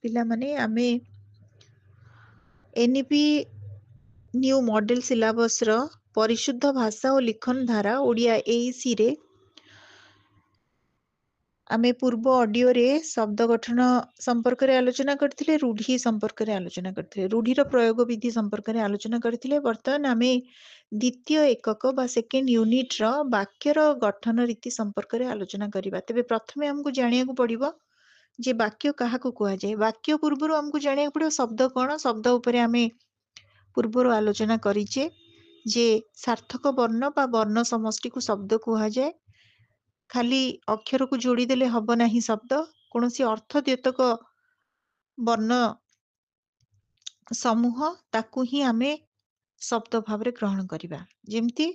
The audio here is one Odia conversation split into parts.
ପିଲାମାନେ ଆମେ ଏନ୍ଇପି ନ୍ୟू ମଡେଲ ସିଲାବସର ପରିଶୁଦ୍ଧ ଭାଷା ଓ ଲିଖନ ଧାରା ଓଡ଼ିଆ ଏଇସି ରେ ଆମେ ପୂର୍ବ ଅଡିଓରେ ଶବ୍ଦ ଗଠନ ସମ୍ପର୍କରେ ଆଲୋଚନା କରିଥିଲେ, ରୂଢି ସମ୍ପର୍କରେ ଆଲୋଚନା କରିଥିଲେ, ରୂଢିର ପ୍ରୟୋଗ ବିଧି ସମ୍ପର୍କରେ ଆଲୋଚନା କରିଥିଲେ। ବର୍ତ୍ତମାନ ଆମେ ଦ୍ୱିତୀୟ ଏକକ ବା ସେକେଣ୍ଡ ୟୁନିଟର ବାକ୍ୟର ଗଠନ ରୀତି ସମ୍ପର୍କରେ ଆଲୋଚନା କରିବା। ତେବେ ପ୍ରଥମେ ଆମକୁ ଜାଣିବାକୁ ପଡିବ ଯେ ବାକ୍ୟ କାହାକୁ କୁହାଯାଏ। ବାକ୍ୟ ପୂର୍ବରୁ ଆମକୁ ଜାଣିବାକୁ ପଡିବ ଶବ୍ଦ କଣ। ଶବ୍ଦ ଉପରେ ଆମେ ପୂର୍ବରୁ ଆଲୋଚନା କରିଛେ ଯେ ସାର୍ଥକ ବର୍ଣ୍ଣ ବା ବର୍ଣ୍ଣ ସମଷ୍ଟିକୁ ଶବ୍ଦ କୁହାଯାଏ। ଖାଲି ଅକ୍ଷରକୁ ଯୋଡ଼ିଦେଲେ ହବ ନାହିଁ ଶବ୍ଦ। କୌଣସି ଅର୍ଥ ଦ୍ୟୋତକ ବର୍ଣ୍ଣ ସମୂହ ତାକୁ ହିଁ ଆମେ ଶବ୍ଦ ଭାବରେ ଗ୍ରହଣ କରିବା। ଯେମିତି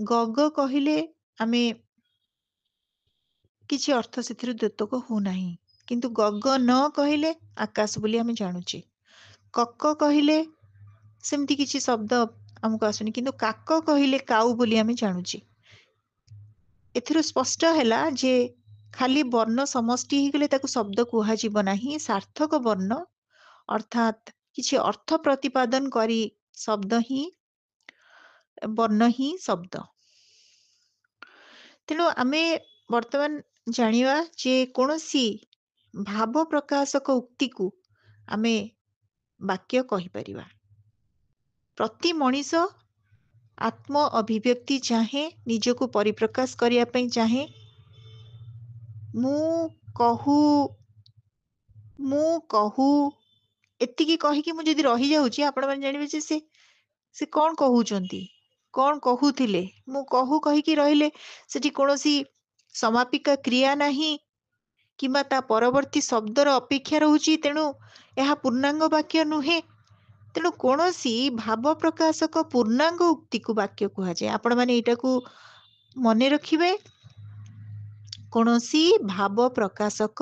ଗଗ କହିଲେ ଆମେ କିଛି ଅର୍ଥ ସେଥିରୁ ଦ୍ୟୋତକ ହଉନାହିଁ, କିନ୍ତୁ ଗଗ ନ କହିଲେ ଆକାଶ ବୋଲି ଆମେ ଜାଣୁଛେ। କକ କହିଲେ ସେମିତି କିଛି ଶବ୍ଦ ଆମକୁ ଆସୁନି, କିନ୍ତୁ କାକ କହିଲେ କାଉ ବୋଲି ଆମେ ଜାଣୁଛେ। ଏଥିରୁ ସ୍ପଷ୍ଟ ହେଲା ଯେ ଖାଲି ବର୍ଣ୍ଣ ସମଷ୍ଟି ହେଇଗଲେ ତାକୁ ଶବ୍ଦ କୁହାଯିବ ନାହିଁ। ସାର୍ଥକ ବର୍ଣ୍ଣ ଅର୍ଥାତ୍ କିଛି ଅର୍ଥ ପ୍ରତିପାଦନ କରି ଶବ୍ଦ ହିଁ ବର୍ଣ୍ଣ ହିଁ ଶବ୍ଦ। ତେଣୁ ଆମେ ବର୍ତ୍ତମାନ ଜାଣିବା ଯେ କୌଣସି ଭାବ ପ୍ରକାଶକ ଉକ୍ତିକୁ ଆମେ ବାକ୍ୟ କହିପାରିବା। ପ୍ରତି ମଣିଷ ଆତ୍ମ ଅଭିବ୍ୟକ୍ତି ଚାହେଁ, ନିଜକୁ ପରିପ୍ରକାଶ କରିବା ପାଇଁ ଚାହେଁ। ମୁଁ କହୁ ଏତିକି କହିକି ମୁଁ ଯଦି ରହିଯାଉଛି, ଆପଣମାନେ ଜାଣିବେ ଯେ ସେ କଣ କହୁଛନ୍ତି, କଣ କହୁଥିଲେ। ମୁଁ କହିକି ରହିଲେ ସେଠି କୌଣସି ସମାପିକା କ୍ରିୟା ନାହିଁ କିମ୍ବା ତା ପରବର୍ତ୍ତୀ ଶବ୍ଦର ଅପେକ୍ଷା ରହୁଛି। ତେଣୁ ଏହା ପୂର୍ଣ୍ଣାଙ୍ଗ ବାକ୍ୟ ନୁହେଁ। ତେଣୁ କୌଣସି ଭାବ ପ୍ରକାଶକ ପୂର୍ଣ୍ଣାଙ୍ଗ ଉକ୍ତିକୁ ବାକ୍ୟ କୁହାଯାଏ। ଆପଣମାନେ ଏଇଟାକୁ ମନେ ରଖିବେ। କୌଣସି ଭାବ ପ୍ରକାଶକ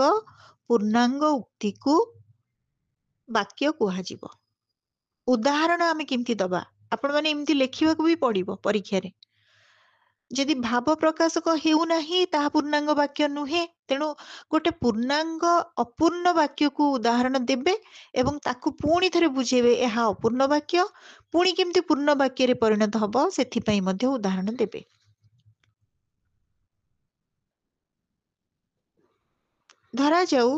ପୂର୍ଣ୍ଣାଙ୍ଗ ଉକ୍ତିକୁ ବାକ୍ୟ କୁହାଯିବ। ଉଦାହରଣ ଆମେ କେମିତି ଦବା, ଆପଣମାନେ ଏମିତି ଲେଖିବାକୁ ବି ପଡିବ ପରୀକ୍ଷାରେ। ଯଦି ଭାବ ପ୍ରକାଶକ ହେଉନାହିଁ ତାହା ପୂର୍ଣ୍ଣାଙ୍ଗ ବାକ୍ୟ ନୁହେଁ। ତେଣୁ ଗୋଟେ ପୂର୍ଣ୍ଣାଙ୍ଗ ଅପୂର୍ଣ୍ଣ ବାକ୍ୟକୁ ଉଦାହରଣ ଦେବେ ଏବଂ ତାକୁ ପୁଣି ଥରେ ବୁଝେଇବେ ଏହା ଅପୂର୍ଣ୍ଣ ବାକ୍ୟ, ପୁଣି କେମିତି ପୂର୍ଣ୍ଣ ବାକ୍ୟରେ ପରିଣତ ହବ ସେଥିପାଇଁ ମଧ୍ୟ ଉଦାହରଣ ଦେବେ। ଧରାଯାଉ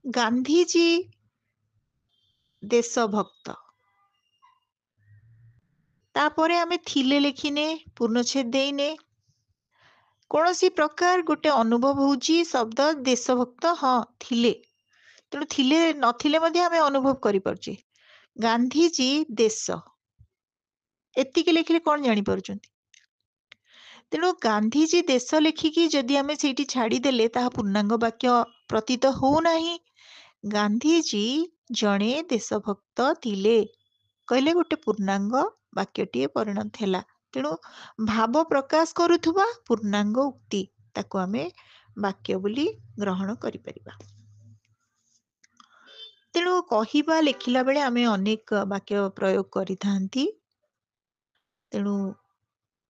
ଗାନ୍ଧୀଜୀ ଦେଶଭକ୍ତ। ତାପରେ ଆମେ ଥିଲେ ଲେଖିନେ, ପୂର୍ଣ୍ଣଚ୍ଛେଦ ଦେଇନେ। କୌଣସି ପ୍ରକାର ଗୋଟେ ଅନୁଭବ ହଉଛି ଶବ୍ଦ ଦେଶଭକ୍ତ ହଁ ଥିଲେ। ତେଣୁ ଥିଲେ ନଥିଲେ ମଧ୍ୟ ଆମେ ଅନୁଭବ କରିପାରୁଛେ। ଗାନ୍ଧୀଜୀ ଦେଶ ଏତିକି ଲେଖିଲେ କଣ ଜାଣିପାରୁଛନ୍ତି। ତେଣୁ ଗାନ୍ଧୀଜୀ ଦେଶ ଲେଖିକି ଯଦି ଆମେ ସେଇଠି ଛାଡ଼ିଦେଲେ ତାହା ପୂର୍ଣ୍ଣାଙ୍ଗ ବାକ୍ୟ ପ୍ରତୀତ ହଉନାହିଁ। ଗାନ୍ଧୀଜୀ ଜଣେ ଦେଶଭକ୍ତ ଥିଲେ କହିଲେ ଗୋଟେ ପୂର୍ଣ୍ଣାଙ୍ଗ ବାକ୍ୟଟିଏ ପରିଣତ ହେଲା। ତେଣୁ ଭାବ ପ୍ରକାଶ କରୁଥିବା ପୂର୍ଣ୍ଣାଙ୍ଗ ଉକ୍ତି ତାକୁ ଆମେ ବାକ୍ୟ ବୋଲି ଗ୍ରହଣ କରିପାରିବା। ତେଣୁ କହିବା ଲେଖିଲା ବେଳେ ଆମେ ଅନେକ ବାକ୍ୟ ପ୍ରୟୋଗ କରିଥାନ୍ତି। ତେଣୁ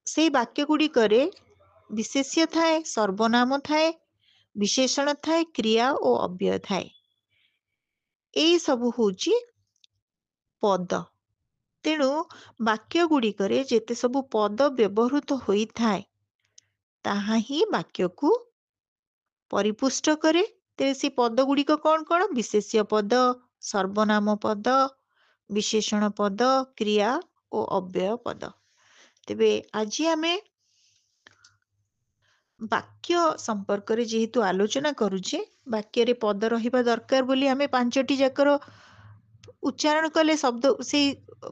ସେଇ ବାକ୍ୟ ଗୁଡ଼ିକରେ ବିଶେଷ୍ୟ ଥାଏ, ସର୍ବନାମ ଥାଏ, ବିଶେଷଣ ଥାଏ, କ୍ରିୟା ଓ ଅବ୍ୟୟ ଥାଏ। ଏଇ ସବୁ ହଉଛି ପଦ। ତେଣୁ ବାକ୍ୟ ଗୁଡ଼ିକରେ ଯେତେ ସବୁ ପଦ ବ୍ୟବହୃତ ହୋଇଥାଏ ତାହା ହିଁ ବାକ୍ୟକୁ ପରିପୁଷ୍ଟ କରେ। ତେବେ ସେ ପଦ ଗୁଡ଼ିକ କଣ କଣ? ବିଶେଷ୍ୟ ପଦ, ସର୍ବନାମ ପଦ, ବିଶେଷଣ ପଦ, କ୍ରିୟା ଓ ଅବ୍ୟୟ ପଦ। ତେବେ ଆଜି ଆମେ ବାକ୍ୟ ସମ୍ପର୍କରେ ଯେହେତୁ ଆଲୋଚନା କରୁଛେ, ବାକ୍ୟରେ ପଦ ରହିବା ଦରକାର ବୋଲି ଆମେ 5ଟି ଯାକର ଉଚ୍ଚାରଣ କଲେ, ଶବ୍ଦ ସେଇ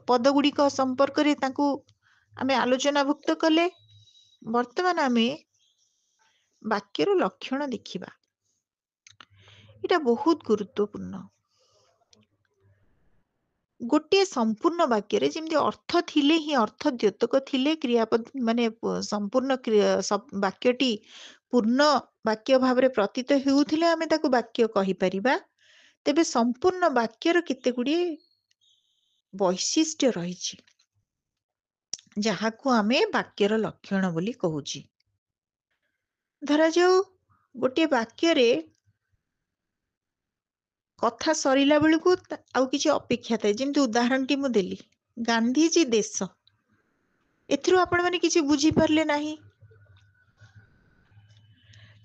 ପଦ ଗୁଡ଼ିକ ସମ୍ପର୍କରେ ତାକୁ ଆମେ ଆଲୋଚନାଭୁକ୍ତ କଲେ। ବର୍ତ୍ତମାନ ଆମେ ବାକ୍ୟର ଲକ୍ଷଣ ଦେଖିବା। এটা ବହୁତ ଗୁରୁତ୍ୱପୂର୍ଣ୍ଣ। ଗୋଟିଏ ସମ୍ପୂର୍ଣ୍ଣ ବାକ୍ୟରେ ଯେମିତି ଅର୍ଥ ଥିଲେ ହିଁ ଅର୍ଥ ଦ୍ୟୋତକ ଥିଲେ କ୍ରିୟାପଦ ମାନେ ସମ୍ପୂର୍ଣ୍ଣ ବାକ୍ୟଟି ପୂର୍ଣ୍ଣ ବାକ୍ୟ ଭାବରେ ପ୍ରତୀତ ହେଉଥିଲେ ଆମେ ତାକୁ ବାକ୍ୟ କହିପାରିବା। ତେବେ ସମ୍ପୂର୍ଣ୍ଣ ବାକ୍ୟର କେତେ ଗୁଡ଼ିଏ ବୈଶିଷ୍ଟ୍ୟ ରହିଛି ଯାହାକୁ ଆମେ ବାକ୍ୟର ଲକ୍ଷଣ ବୋଲି କହୁଛି। ଧରାଯାଉ ଗୋଟିଏ ବାକ୍ୟରେ କଥା ସରିଲା ବେଳକୁ ଆଉ କିଛି ଅପେକ୍ଷା ଥାଏ। ଯେମିତି ଉଦାହରଣଟି ମୁଁ ଦେଲି, ଗାନ୍ଧୀଜୀ ଦେଶ, ଏଥିରୁ ଆପଣମାନେ କିଛି ବୁଝିପାରିଲେ ନାହିଁ।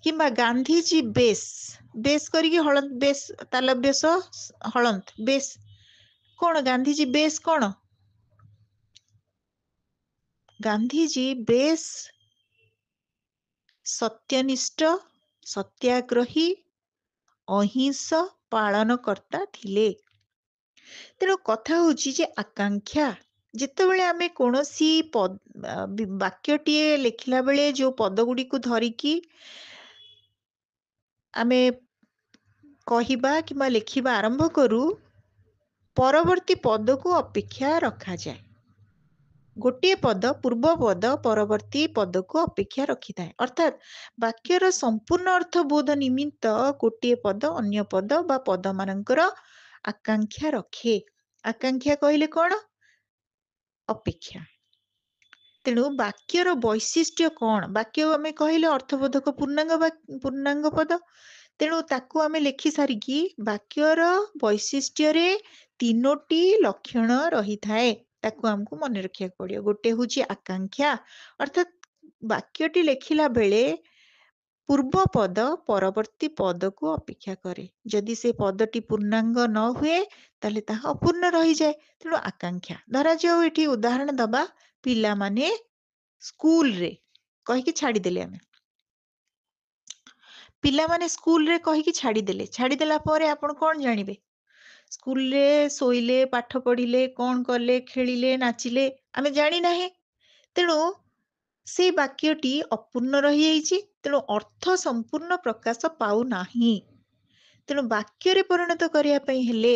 କିମ୍ବା ଗାନ୍ଧୀଜୀ ବେଶ, ବେଶ କରିକି ହଳନ୍ତ ବେଶ, ତାଲବ୍ୟ ସହ ହଳନ୍ତ ବେଶ, କଣ ଗାନ୍ଧୀଜୀ ବେଶ କଣ? ଗାନ୍ଧୀଜୀ ବେଶ ସତ୍ୟନିଷ୍ଠ, ସତ୍ୟାଗ୍ରହୀ, ଅହିଂସ ପାଳନକର୍ତ୍ତା ଥିଲେ। ତେଣୁ କଥା ହଉଛି ଯେ ଆକାଂକ୍ଷା, ଯେତେବେଳେ ଆମେ କୌଣସି ବାକ୍ୟଟିଏ ଲେଖିଲା ବେଳେ ଯୋଉ ପଦ ଗୁଡ଼ିକୁ ଧରିକି ଆମେ କହିବା କିମ୍ବା ଲେଖିବା ଆରମ୍ଭ କରୁ, ପରବର୍ତ୍ତୀ ପଦକୁ ଅପେକ୍ଷା ରଖାଯାଏ। ଗୋଟିଏ ପଦ ପୂର୍ବ ପଦ ପରବର୍ତ୍ତୀ ପଦକୁ ଅପେକ୍ଷା ରଖିଥାଏ। ଅର୍ଥାତ୍ ବାକ୍ୟର ସମ୍ପୂର୍ଣ୍ଣ ଅର୍ଥ ବୋଧ ନିମିତ୍ତ ଗୋଟିଏ ପଦ ଅନ୍ୟ ପଦ ବା ପଦମାନଙ୍କର ଆକାଂକ୍ଷା ରଖେ। ଆକାଂକ୍ଷା କହିଲେ କଣ? ଅପେକ୍ଷା। ତେଣୁ ବାକ୍ୟର ବୈଶିଷ୍ଟ୍ୟ କଣ? ବାକ୍ୟ ଆମେ କହିଲେ ଅର୍ଥବୋଧକ ପୂର୍ଣ୍ଣାଙ୍ଗ ପଦ। ତେଣୁ ତାକୁ ଆମେ ଲେଖି ସାରିକି ବାକ୍ୟର ବୈଶିଷ୍ଟ୍ୟରେ 3ଟି ଲକ୍ଷଣ ରହିଥାଏ। ତାକୁ ଆମକୁ ମନେ ରଖିବାକୁ ପଡିବ। ଗୋଟେ ହଉଛି ଆକାଂକ୍ଷା, ଅର୍ଥାତ୍ ବାକ୍ୟଟି ଲେଖିଲା ବେଳେ ପୂର୍ବ ପଦ ପରବର୍ତ୍ତୀ ପଦକୁ ଅପେକ୍ଷା କରେ। ଯଦି ସେ ପଦଟି ପୂର୍ଣ୍ଣାଙ୍ଗ ନ ହୁଏ ତାହେଲେ ତାହା ଅପୂର୍ଣ୍ଣ ରହିଯାଏ। ତେଣୁ ଆକାଂକ୍ଷା। ଧରାଯାଉ ଏଠି ଉଦାହରଣ ଦବା, ପିଲାମାନେ ସ୍କୁଲରେ କହିକି ଛାଡିଦେଲେ। ଆମେ ପିଲାମାନେ ସ୍କୁଲରେ କହିକି ଛାଡିଦେଲେ। ଛାଡିଦେଲା ପରେ ଆପଣ କଣ ଜାଣିବେ? ସ୍କୁଲରେ ଶୋଇଲେ, ପାଠ ପଢିଲେ, କଣ କଲେ, ଖେଳିଲେ, ନାଚିଲେ, ଆମେ ଜାଣିନାହିଁ। ତେଣୁ ସେଇ ବାକ୍ୟଟି ଅପୂର୍ଣ୍ଣ ରହିଯାଇଛି। ତେଣୁ ଅର୍ଥ ସମ୍ପୂର୍ଣ୍ଣ ପ୍ରକାଶ ପାଉନାହିଁ। ତେଣୁ ବାକ୍ୟରେ ପରିଣତ କରିବା ପାଇଁ ହେଲେ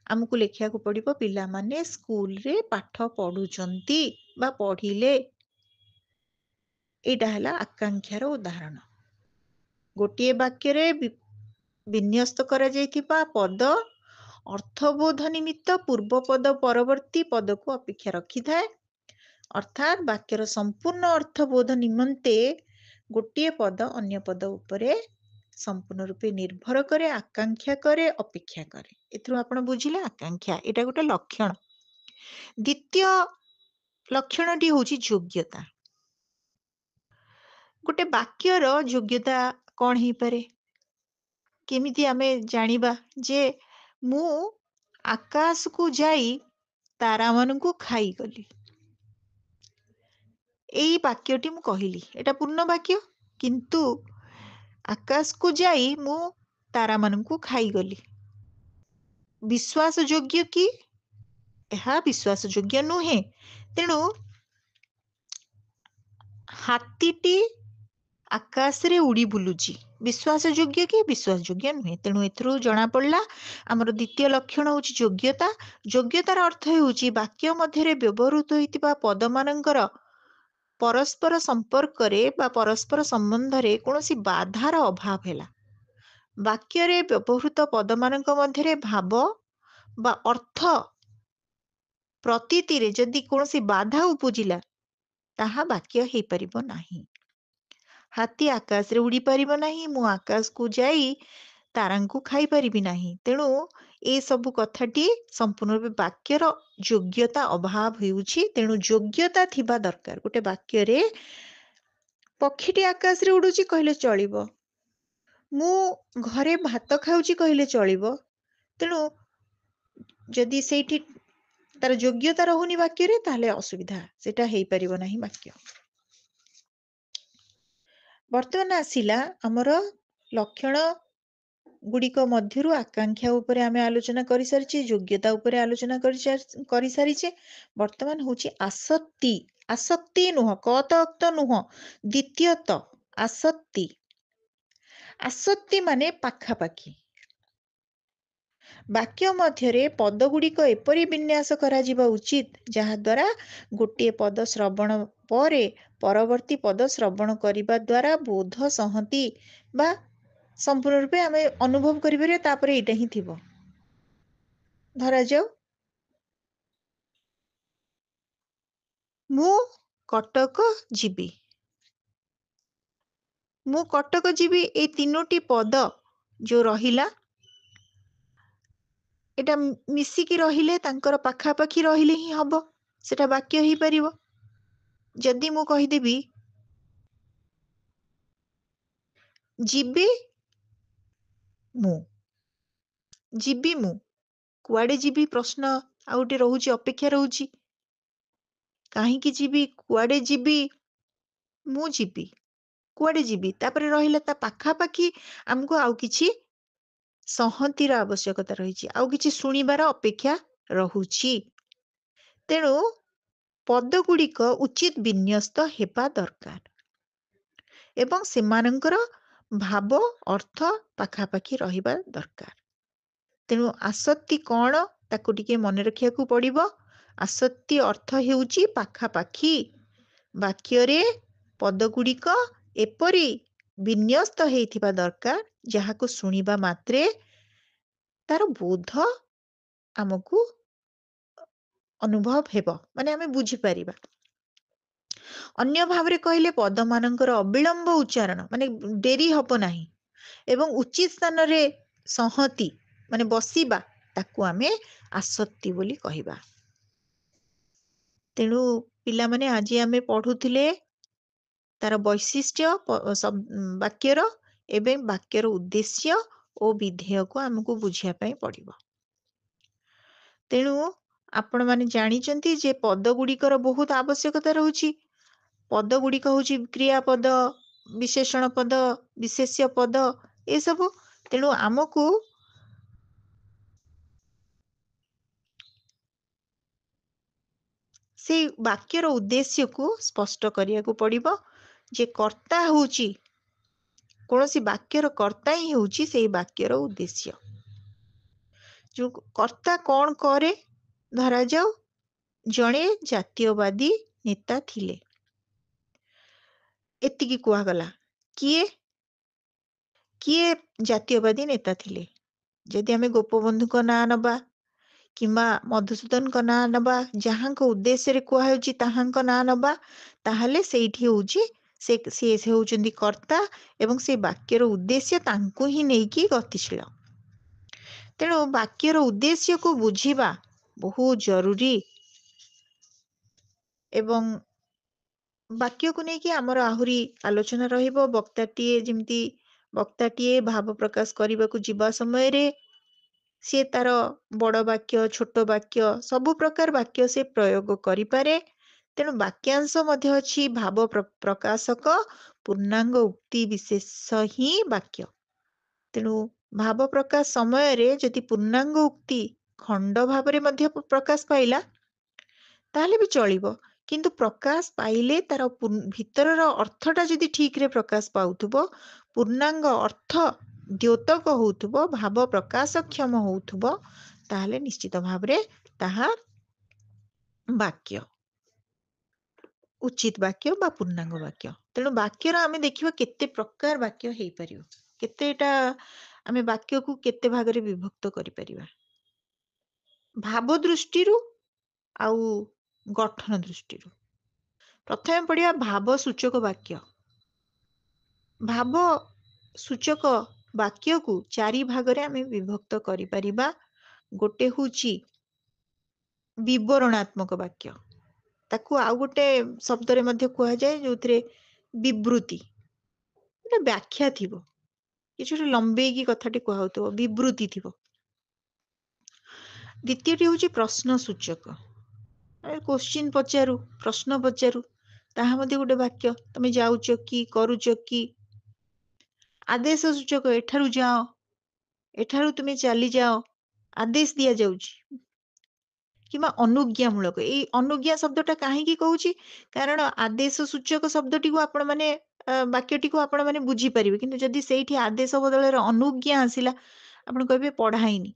ଆମକୁ ଲେଖିବାକୁ ପଡିବ ପିଲାମାନେ ସ୍କୁଲରେ ପାଠ ପଢୁଛନ୍ତି ବା ପଢିଲେ। ଏଇଟା ହେଲା ଆକାଂକ୍ଷାର ଉଦାହରଣ। ଗୋଟିଏ ବାକ୍ୟରେ ବିନ୍ୟସ୍ତ କରାଯାଇଥିବା ପଦ ଅର୍ଥବୋଧ ନିମିତ୍ତ ପୂର୍ବ ପଦ ପରବର୍ତ୍ତୀ ପଦକୁ ଅପେକ୍ଷା ରଖିଥାଏ। ଅର୍ଥାତ୍ ବାକ୍ୟର ସମ୍ପୂର୍ଣ୍ଣ ଅର୍ଥବୋଧ ନିମନ୍ତେ ଗୋଟିଏ ପଦ ଅନ୍ୟ ପଦ ଉପରେ ସମ୍ପୂର୍ଣ୍ଣ ରୂପେ ନିର୍ଭର କରେ, ଆକାଂକ୍ଷା କରେ, ଅପେକ୍ଷା କରେ। ଏଥିରୁ ଆପଣ ବୁଝିଲେ ଆକାଂକ୍ଷା, ଏଇଟା ଗୋଟେ ଲକ୍ଷଣ। ଦ୍ୱିତୀୟ ଲକ୍ଷଣଟି ହଉଛି ଯୋଗ୍ୟତା। ଗୋଟେ ବାକ୍ୟର ଯୋଗ୍ୟତା କଣ ହେଇପାରେ? କେମିତି ଆମେ ଜାଣିବା ଯେ ମୁଁ ଆକାଶକୁ ଯାଇ ତାରାମାନଙ୍କୁ ଖାଇଗଲି? ଏଇ ବାକ୍ୟଟି ମୁଁ କହିଲି, ଏଟା ପୂର୍ଣ୍ଣ ବାକ୍ୟ, କିନ୍ତୁ ଆକାଶକୁ ଯାଇ ମୁଁ ତାରାମାନଙ୍କୁ ଖାଇଗଲି। ବିଶ୍ୱାସ ଯୋଗ୍ୟ କି? ଏହା ବିଶ୍ୱାସ ଯୋଗ୍ୟ ନୁହେଁ। ତେଣୁ ହାତୀଟି ଆକାଶରେ ଉଡି ବୁଲୁଛି, ବିଶ୍ୱାସ ଯୋଗ୍ୟ କି? ବିଶ୍ୱାସ ଯୋଗ୍ୟ ନୁହେଁ। ତେଣୁ ଏଥିରୁ ଜଣା ପଡିଲା ଆମର ଦ୍ୱିତୀୟ ଲକ୍ଷଣ ହଉଛି ଯୋଗ୍ୟତା। ଯୋଗ୍ୟତାର ଅର୍ଥ ହେଉଛି ବାକ୍ୟ ମଧ୍ୟରେ ବ୍ୟବହୃତ ହୋଇଥିବା ପଦମାନଙ୍କର ପରସ୍ପର ସମ୍ପର୍କରେ ବା ପରସ୍ପର ସମ୍ବନ୍ଧରେ କୌଣସି ବାଧାର ଅଭାବ ହେଲା। ବାକ୍ୟରେ ବ୍ୟବହୃତ ପଦମାନଙ୍କ ମଧ୍ୟରେ ଭାବ ବା ଅର୍ଥ ପ୍ରତୀତିରେ ଯଦି କୌଣସି ବାଧା ଉପୁଜିଲା, ତାହା ବାକ୍ୟ ହେଇପାରିବ ନାହିଁ। ହାତୀ ଆକାଶରେ ଉଡି ପାରିବ ନାହିଁ, ମୁଁ ଆକାଶକୁ ଯାଇ ତାରାଙ୍କୁ ଖାଇପାରିବି ନାହିଁ। ତେଣୁ ଏସବୁ କଥାଟି ସମ୍ପୂର୍ଣ୍ଣ ରୂପେ ବାକ୍ୟର ଯୋଗ୍ୟତା ଅଭାବ ହେଉଛି। ତେଣୁ ଯୋଗ୍ୟତା ଥିବା ଦରକାର। ଗୋଟେ ବାକ୍ୟରେ ପକ୍ଷୀଟି ଆକାଶରେ ଉଡୁଛି କହିଲେ ଚଳିବ, ମୁଁ ଘରେ ଭାତ ଖାଉଛି କହିଲେ ଚଳିବ। ତେଣୁ ଯଦି ସେଇଠି ତାର ଯୋଗ୍ୟତା ରହୁନି ବାକ୍ୟରେ, ତାହେଲେ ଅସୁବିଧା, ସେଟା ହେଇପାରିବ ନାହିଁ ବାକ୍ୟ। ବର୍ତ୍ତମାନ ଆସିଲା ଆମର ଲକ୍ଷଣ ଗୁଡିକ ମଧ୍ୟରୁ ଆକାଂକ୍ଷା ଉପରେ ଆମେ ଆଲୋଚନା କରିସାରିଛେ, ଯୋଗ୍ୟତା ଉପରେ ଆଲୋଚନା କରିସାରିଛେ। ବର୍ତ୍ତମାନ ହଉଛି ଆସକ୍ତି। ଆସକ୍ତି ନୁହଁ, କତ ନୁହଁ, ଦ୍ୱିତୀୟତ ଆସକ୍ତି। ଆସକ୍ତି ମାନେ ପାଖାପାଖି। ବାକ୍ୟ ମଧ୍ୟରେ ପଦ ଗୁଡିକ ଏପରି ବିନ୍ୟାସ କରାଯିବା ଉଚିତ ଯାହା ଦ୍ୱାରା ଗୋଟିଏ ପଦ ଶ୍ରବଣ ପରେ ପରବର୍ତ୍ତୀ ପଦ ଶ୍ରବଣ କରିବା ଦ୍ୱାରା ବୋଧ ସଂହତି ବା ସମ୍ପୂର୍ଣ୍ଣ ରୂପେ ଆମେ ଅନୁଭବ କରିପାରିବା ତାପରେ ଏଇଟା ହିଁ ଥିବ। ଧରାଯାଉ ମୁଁ କଟକ ଯିବି। ମୁଁ କଟକ ଯିବି, ଏଇ 3ଟି ପଦ ଯୋଉ ରହିଲା, एटा मिसिकी रहिले तांकर पाखापाखी रहिले ही हब सेटा वाक्य ही परिबो। जदि मु कहिदेबी जिबी मु जिबी मु कुआडे जिबी प्रश्न आउटे रहुची अपेक्षा रहुची काहींकी जिबी कुआडे जिबी मु जिबी कुआडे जिबी तापरे रहिला ता पाखापाखी हमको आउ किछि संहतिर आवश्यकता रहिछि आउ किछि शुणिबार अपेक्षा रहुछि। तेणु पद गुड़िक उचित विन्यस्त हेबा दरकार एवं सेमानंकर भाव अर्थ पाखापाखी रहिबा दरकार। तेणु आसक्ति कौन ताकू टिके मन रखिया पड़िबो। आसक्ति अर्थ हेउची पाखापाखी वाक्य रे पद गुड़िक एपरी विन्यस्त हेइथिबा दरकार जहाको सुनिबा मात्रे तार बोध आमको अनुभव हेबो माने आमे बुझी परिबा। अन्य भावरे कहले पद मानकर अविलंब उच्चारण माने डेरी हबो नाही एवं उचित स्थान रे संहति माने बसिबा ताकू आमे आसक्ति बोली कहिबा। तेणु पिला माने आज आमे पढ़ुथिले तार वैशिष्ट्य वाक्यर एवं वाक्यर उद्देश्य और विधेय को आमको बुझिया पई पड़िबो। तेणु आपण माने जानिचंती जे पद गुड़िकर बहुत आवश्यकता रहुची। पद गुड़िक होची क्रियापद विशेषण पद विशेष्य पद ए सब। तेणु आमको से वाक्यर उद्देश्य को स्पष्ट करिया को पड़िबो जे कर्ता होची कौनसी वाक्यर कर्ता ही होची से वाक्यर उद्देश्य। जो कर्ता कौन करे धरा जाओ जड़े जातीयवादी नेता थिले एतिकी कुआ गला किए किए जातीयवादी नेता थिले। जदि आमे गोपबंधु को ना नबा किंबा मधुसूदन को ना नबा जहां को उद्देश्य रे कुआ होची ताहां को ना नबा ताहले सेठी होची से होचंदी कर्ता एवं से वाक्यर उद्देश्य तांको ही नहीं की गतिशील। तेणु वाक्यर उद्देश्य को बुझिबा बहुत जरूरी एवं वाक्य को नहीं कि आमर आहुरी आलोचना रहिबो। वक्ताटीए जिमती वक्ताटीए भाव प्रकाश करने को जीवा समय रे सी तार बड़ वाक्य छोट वाक्य सबु प्रकार वाक्य से प्रयोग करि पारे। तेणु वाक्यांश मध्य अछि भाव प्रकाशक पूर्णांग उक्ति विशेष ही वाक्य। तेणु भाव प्रकाश समय रे जदि पूर्णांग उक्ति खंड भाव रे मध्य प्रकाश पाइला ताहले भी चलिबो किंतु प्रकाश पाइले तार भितरर अर्थटा जदि ठीक रे प्रकाश पाउथबो पूर्णांग अर्थ द्योतक होउथबो भाव प्रकाशक्षम होउथबो ताहले निश्चित भाव रे ताहा वाक्य उचित वाक्य बा पूर्णांग वाक्य। तेणु वाक्यर आमे देखिबा केते प्रकार वाक्य हेई परियो केतेटा आमे वाक्य को केते भागरे विभक्त करि परिबा भाव दृष्टिरु आउ गठन दृष्टिरु। प्रथम पढ़िया भाव सूचक वाक्य। भाव सूचक वाक्य को चारि भागरे आमे विभक्त करि परिबा। गोटे होची विवरणात्मक वाक्य ताकू आउ गोटे शब्द रे मध्य कुआ जाए जोथरे विवृति एटा व्याख्या थिबो किछु लंबे की कथाटी कुआ होतो विवृति थिबो। द्वितीयटी होची प्रश्न सूचक क्वेश्चन पचारू प्रश्न पचारू ताहा मध्ये गोटे वाक्य तमे जाउच की करूच की। आदेश सूचक एठारू जाओ एठारू तुमे चली जाओ आदेश दिया जाउची किमा अनुज्ञामूलक। ए अनुज्ञा शब्दटा काहेकि कहूची कारण आदेश सूचक शब्दटी को आपण माने वाक्यटी को आपण माने बुझी परिबे किंतु जदि सेठी आदेश बदल रे अनुज्ञा आसिला आपण कहबे पढ़ाइनी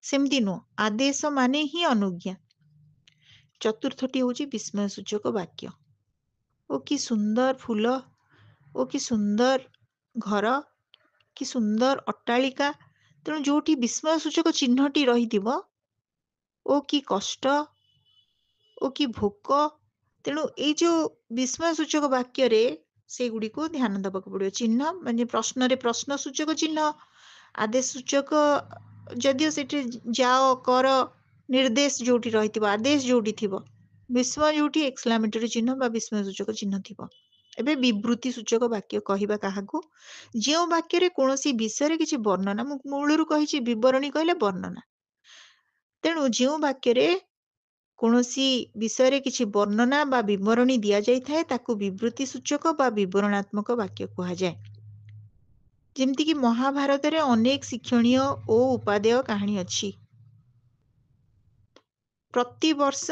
सेमती नो आदेश माने ही अनुज्ञा। चतुर्थटी होची विस्मय सूचक वाक्य। ओ कि सुंदर फूल ओ कि सुंदर घर कि सुंदर अट्टालिका। तेणु जोटी विस्मय सूचक चिन्हटी रहिथिबो ओ कि कष्ट ओ कि भोक। तेणु ए जो विस्मय सूचक वाक्य रे से गुडी को ध्यान दबाक पड़ियो। चिन्ह माने प्रश्न रे प्रश्न सूचक चिन्ह आदेश सूचक जदिओ सेठी जाओ कर निर्देश जोटी रही आदेश जोटी थिबो विस्मय जोटी एक्सक्लामेटरी चिन्ह बा विस्मय सूचक चिन्ह थिबो। एबे विवृत्ति सूचक वाक्य कहिबा काहाकू जो वाक्य रे कोनोसी विषय रे किछि वर्णना मु मूलरू कहिछि विवरणी कहले वर्णना तेणु जो वाक्य रे कोनोसी विषय रे किछि वर्णना बा विवरणी दिया जाय थाए ताकू विवृत्ति सूचक बा विवरणात्मक वाक्य कहा जाय। जेमती कि महाभारत रे अनेक शिक्षणीय ओ उपादेय कहानी अछि। प्रति वर्ष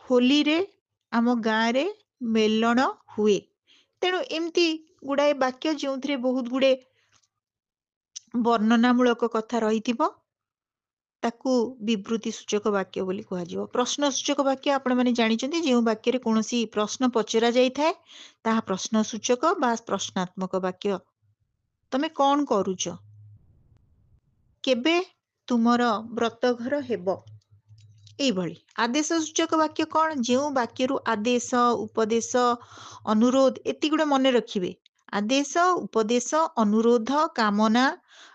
होली रे आम गाँ रे मेलण हुए तेणु एमती गुड़ाए वाक्य जो बहुत गुड़े वर्णनामूलक कथा रही ताकू विवृत्ति सूचक वाक्य बोली कहुआ। प्रश्न सूचक वाक्य आपण मैंने जानते जो वाक्य रे कौनसी प्रश्न पचरा जाय थाए ताहा प्रश्न सूचक बा प्रश्नात्मक वाक्य। तमे कौन करूच केबे तुमर व्रत घर हेबो एभली। आदेश सूचक वाक्य कौन जो वाक्य आदेश उपदेश अनुरोध एति गुड़े मन रखिए। आदेश उपदेश अनुरोध कामना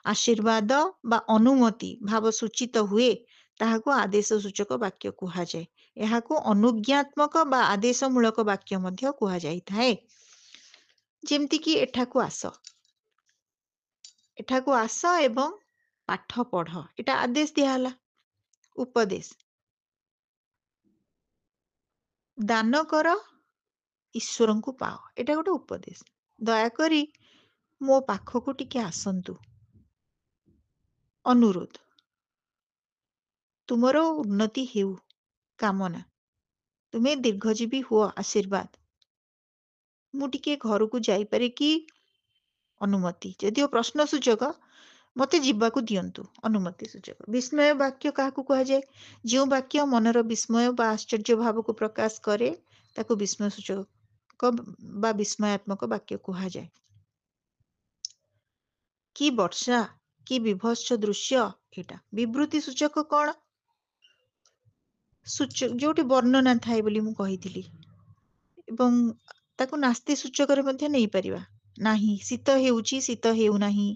आशीर्वाद बा अनुमति भाव सूचित हुए ताहाको आदेश सूचक वाक्य कहा जाए। एहाको अनुज्ञात्मक बा आदेशमूलक वाक्य मध्य कहा जाय थाए। जेमती कि एठाको आस एवं पाठ पढ़ एटा आदेश दियाला। उपदेश दान कर ईश्वर को पाओ एटा गोटे उपदेश। दयाकरी मो पाखको टिके आसंतु अनुरोध तुमरो उन्नति हेउ कामना तुम्हें दीर्घजीवी हुआ आशीर्वाद मु टिके घर को जाइपारे कि अनुमति। जदिओ प्रश्न सूचक मते जीवाकू दियंतु अनुमति सूचक। विस्मय वाक्य काहाकू कहा जाए जो वाक्य मनर विस्मय बा आश्चर्य भाव को प्रकाश करे ताकू विस्मय सूचक बा विस्मयात्मक वाक्य कहा जाए। कि वर्षा कि विभत्स दृश्य एटा विवृत्ति सूचक कौन सूचक जोटी वर्णना थाए बोली मु कहिथिली एवं ताकू नास्ति सूचक रे मध्ये नै परिबा नाही। शीत हेउची शीत हेउ नाही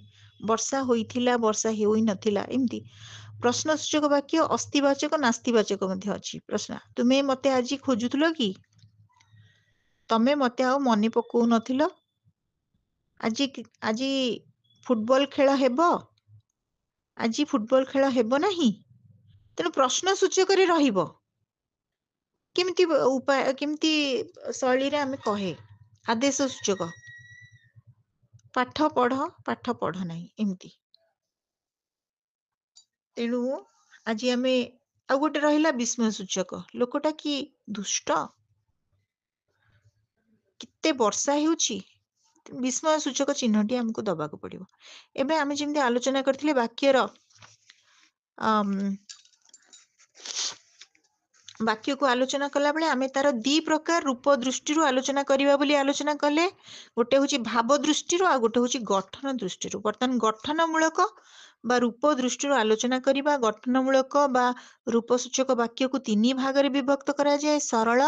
वर्षा होइथिला वर्षा हेउई नथिला एमती। प्रश्न सूचक वाक्य अस्तिवाचक नास्तिवाचक मध्ये अछि। प्रश्न तुमे मते आजि खोजुथुलो कि तमे मते आ मने पकौ नथिलो आजि आजि फुटबॉल खेल हेबो आजि फुटबॉल खेल हेबो नाही तेणु प्रश्न सूचक रे रहिबो केमती उपाय केमती शैली रे आमे कहे। आदेश सूचक पाठ पढ़ नाही एमती। तेणु आज आमे आ गोटे रहिला विस्मय सूचक लोकटा कि दुष्ट केते वर्षा हेउची विस्मय सूचक चिन्हटी हमको दबाक पड़िबो। एबे आमे जेमती आलोचना करथिले वाक्यर वाक्य को आलोचना कला बेले आमे तार दी प्रकार रूप दृष्टि आलोचना करिबा बोली आलोचना कले। गोटे होची भाव दृष्टि आ गोटे होची गठन दृष्टि। बर्तमान गठनमूलक बा रूप दृष्टि आलोचना करिबा। गठनमूलक बा रूप सूचक वाक्य को तीन भाग रे विभक्त करा जाए सरल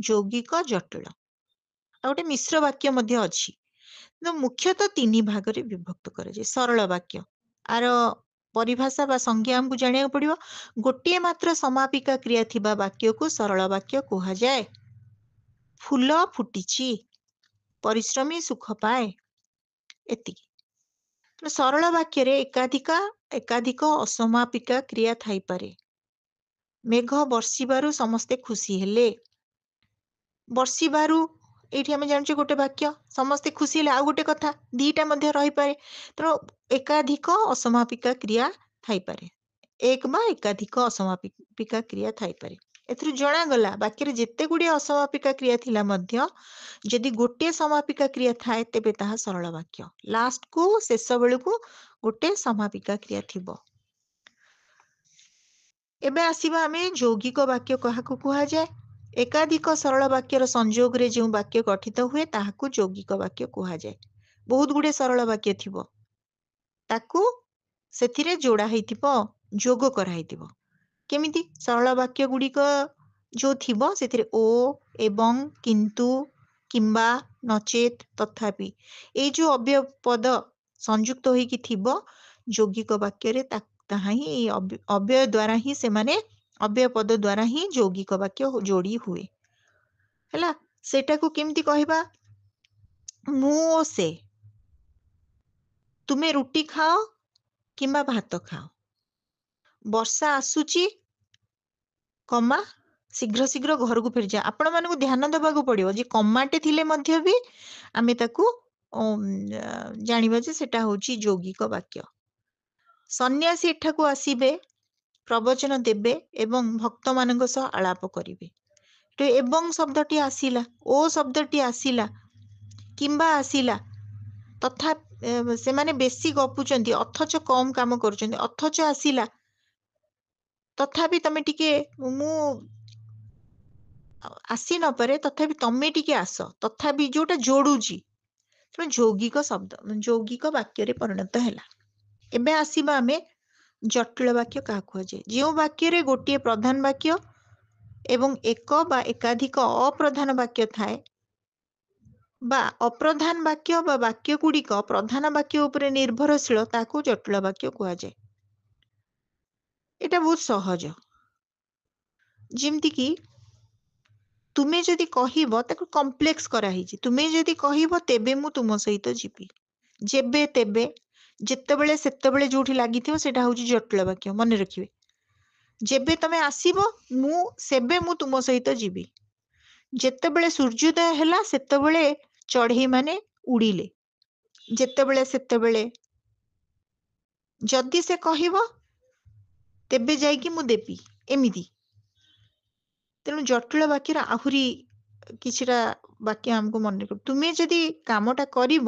यौगिक जटिल आ गोटे मिश्र वाक्य मध्य अछि। तो मुख्यतः तीन भाग रे विभक्त करा जाए। सरल वाक्य आर परिभाषा बा संज्ञा हमको जानिया पड़िबो। गोटे मात्र समापिका क्रिया थिबा वाक्य को सरल वाक्य कहा जाए। फूल फुटिची परिश्रमी सुख पाए एतिकी। तो सरल वाक्य रे एकाधिक असमापिका क्रिया थाई पारे। मेघ बर्षिबारु समस्ते खुशी हेले बर्षिबारु एठी हमें जानछे गोटे वाक्य समस्ते खुशी हेले आ गोटे कथा दीटा मध्य रही पारे। तो एकाधिक असमापिका क्रिया थाई पारे एक बा एकाधिक असमापिका क्रिया थाई पारे। एथरु जणा गला वाक्य रे जेते गुडी असमापिका क्रिया थिला मध्य जदि गोटे समापिका क्रिया थाए तेबे ताहा सरल वाक्य। लास्ट को शेष बेलू को गोटे समापिका क्रिया थिबो। एबे आसीबा आमे यौगिक वाक्य काहाकू कहा जाए। एकाधिक सरल वाक्यर संयोग रे जो वाक्य गठित हुए ताहाकू यौगिक वाक्य कहा जाए। बहुत गुडे सरल वाक्य थिबो ताकू सेथिरे जोड़ा हेतिबो जोग करा हेतिबो। केमिति सरल वाक्य गुडिक जो थिबो सेथिरे ओ एवं किंतु किंबा नचेत तथापि ए जो अव्यय पद संयुक्त होई कि थिबो ଯୌଗିକ ବାକ୍ୟରେ ତାହା ହିଁ ଅବ୍ୟୟ ଦ୍ୱାରା ହିଁ ସେମାନେ ଅବ୍ୟୟ ପଦ ଦ୍ୱାରା ହିଁ ଯୌଗିକ ବାକ୍ୟ ଯୋଡ଼ି ହୁଏ। ହେଲା, ସେଟାକୁ କେମିତି କହିବା? ମୁଁ ଓ ସେ। ତୁମେ ରୁଟି ଖାଅ କିମ୍ବା ଭାତ ଖାଅ। ବର୍ଷା ଆସୁଛି କମା ଶୀଘ୍ର ଶୀଘ୍ର ଘରକୁ ଫେରିଯା। ଆପଣମାନଙ୍କୁ ଧ୍ୟାନ ଦେବାକୁ ପଡ଼ିବ ଯେ କମାଟେ ଥିଲେ ମଧ୍ୟ ବି ଆମେ ତାକୁ ଜାଣିବା ଯେ ସେଟା ହେଉଛି ଯୌଗିକ ବାକ୍ୟ। ସନ୍ନ୍ୟାସୀ ଏଠାକୁ ଆସିବେ, ପ୍ରବଚନ ଦେବେ ଏବଂ ଭକ୍ତମାନଙ୍କ ସହ ଆଳାପ କରିବେ। ଏବଂ ଶବ୍ଦଟି ଆସିଲା, ଓ ଶବ୍ଦଟି ଆସିଲା, କିମ୍ବା ଆସିଲା। ତଥା ସେମାନେ ବେଶୀ ଗପୁଛନ୍ତି ଅଥଚ କମ୍ କାମ କରୁଛନ୍ତି। ଅଥଚ ଆସିଲା, ତଥାପି ତମେ ଟିକେ, ମୁଁ ଆସି ନପାରେ ତଥାପି ତମେ ଟିକେ ଆସ, ତଥାପି ଯୋଉଟା ଯୋଡୁଛି, ତେଣୁ ଯୌଗିକ ଶବ୍ଦ ଯୌଗିକ ବାକ୍ୟରେ ପରିଣତ ହେଲା। ଏବେ ଆସିବା ଆମେ ଜଟିଳ ବାକ୍ୟ କାହାକୁ କୁହାଯାଏ? ଯେଉଁ ବାକ୍ୟରେ ଗୋଟିଏ ପ୍ରଧାନ ବାକ୍ୟ ଏବଂ ଏକ ବା ଏକାଧିକ ଅପ୍ରଧାନ ବାକ୍ୟ ଥାଏ ବା ଅପ୍ରଧାନ ବାକ୍ୟ ବା ବାକ୍ୟ ଗୁଡ଼ିକ ପ୍ରଧାନ ବାକ୍ୟ ଉପରେ ନିର୍ଭରଶୀଳ, ତାକୁ ଜଟିଳ ବାକ୍ୟ କୁହାଯାଏ। এটা ବହୁତ ସହଜ। ଯେମିତିକି ତୁମେ ଯଦି କହିବ, ତାକୁ କମ୍ପ୍ଲେକ୍ସ କରାହେଇଛି। ତୁମେ ଯଦି କହିବ ତେବେ ମୁଁ ତୁମ ସହିତ ଯିବି, ଯେବେ ତେବେ ଯେତେବେଳେ ସେତେବେଳେ ଯୋଉଠି ଲାଗିଥିବ ସେଟା ହେଉଛି ଜଟିଳ ବାକ୍ୟ। ମନେ ରଖିବେ, ଯେବେ ତମେ ଆସିବ ସେବେ ମୁଁ ତୁମ ସହିତ ଯିବି। ଯେତେବେଳେ ସୂର୍ଯ୍ୟୋଦୟ ହେଲା ସେତେବେଳେ ଚଢ଼େଇ ମାନେ ଉଡ଼ିଲେ, ଯେତେବେଳେ ସେତେବେଳେ। ଯଦି ସେ କହିବ ତେବେ ଯାଇକି ମୁଁ ଦେବି, ଏମିତି। ତେଣୁ ଜଟିଳ ବାକ୍ୟର ଆହୁରି କିଛିଟା ବାକ୍ୟ ଆମକୁ ମନେ ରଖିବ। ତୁମେ ଯଦି କାମଟା କରିବ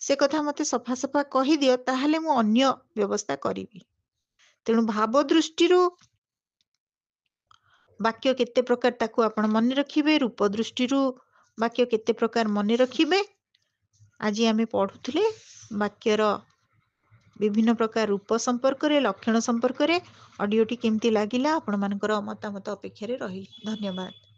ସେ କଥା ମୋତେ ସଫା ସଫା କହିଦିଅ, ତାହେଲେ ମୁଁ ଅନ୍ୟ ବ୍ୟବସ୍ଥା କରିବି। ତେଣୁ ଭାବ ଦୃଷ୍ଟିରୁ ବାକ୍ୟ କେତେ ପ୍ରକାର ତାକୁ ଆପଣ ମନେ ରଖିବେ, ରୂପ ଦୃଷ୍ଟିରୁ ବାକ୍ୟ କେତେ ପ୍ରକାର ମନେ ରଖିବେ। ଆଜି ଆମେ ପଢୁଥିଲେ ବାକ୍ୟର ବିଭିନ୍ନ ପ୍ରକାର ରୂପ ସମ୍ପର୍କରେ, ଲକ୍ଷଣ ସମ୍ପର୍କରେ। ଅଡିଓଟି କେମିତି ଲାଗିଲା ଆପଣମାନଙ୍କର ମତାମତ ଅପେକ୍ଷାରେ ରହିଲି। ଧନ୍ୟବାଦ।